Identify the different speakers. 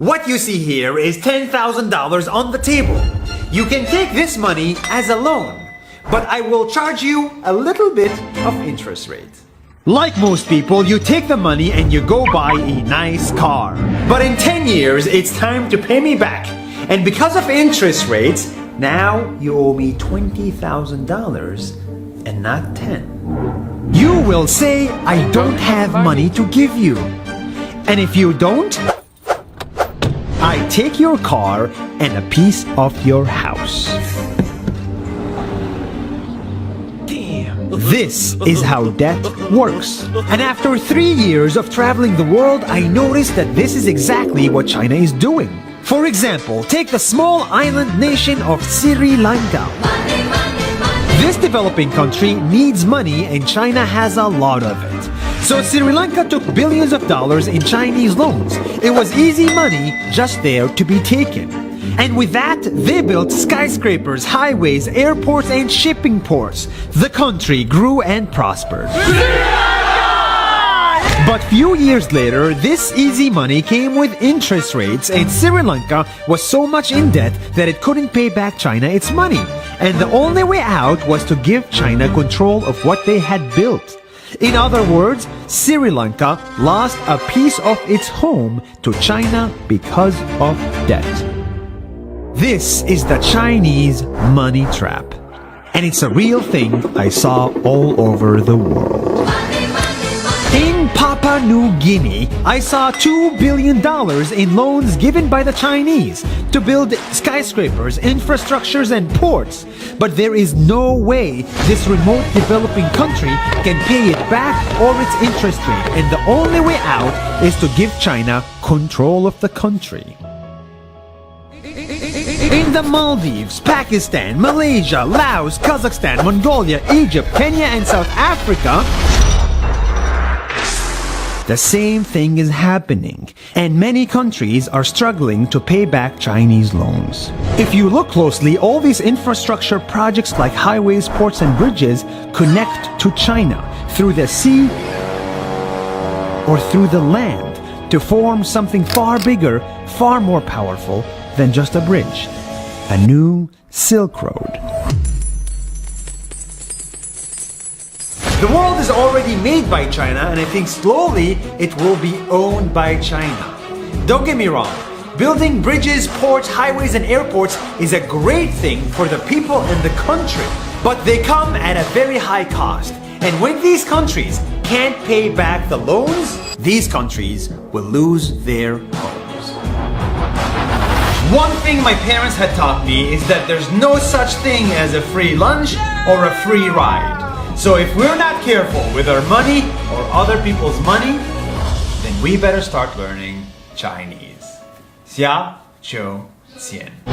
Speaker 1: What you see here is $10,000 on the table. You can take this money as a loan, but I will charge you a little bit of interest rate. Like most people, you take the money and you go buy a nice car. But in 10 years, it's time to pay me back. And because of interest rates, now you owe me $20,000 and not 10. You will say, I don't have money to give you. And if you don't, I take your car and a piece of your house. This is how debt works. And after 3 years of traveling the world, I noticed that this is exactly what China is doing. For example, take the small island nation of Sri Lanka. This developing country needs money and China has a lot of it. So Sri Lanka took billions of dollars in Chinese loans. It was easy money just there to be taken. And with that, they built skyscrapers, highways, airports, and shipping ports. The country grew and prospered. But few years later, this easy money came with interest rates, and Sri Lanka was so much in debt that it couldn't pay back China its money. And the only way out was to give China control of what they had built. In other words, Sri Lanka lost a piece of its home to China because of debt. This is the Chinese money trap. And it's a real thing I saw all over the world. In Papua New Guinea, I saw $2 billion in loans given by the Chinese to build skyscrapers, infrastructures, and ports. But there is no way this remote developing country can pay it back or its interest rate. And the only way out is to give China control of the country. In the Maldives, Pakistan, Malaysia, Laos, Kazakhstan, Mongolia, Egypt, Kenya, and South Africa, the same thing is happening, and many countries are struggling to pay back Chinese loans. If you look closely, all these infrastructure projects like highways, ports, and bridges connect to China through the sea or through the land to form something far bigger, far more powerful than just a bridge. A new Silk Road. The world is already made by China, and I think slowly it will be owned by China. Don't get me wrong, building bridges, ports, highways, and airports is a great thing for the people and the country, but they come at a very high cost. And when these countries can't pay back the loans, these countries will lose their homes. One thing my parents had taught me is that there's no such thing as a free lunch or a free ride. So if we're not careful with our money or other people's money, then we better start learning Chinese. 下周见。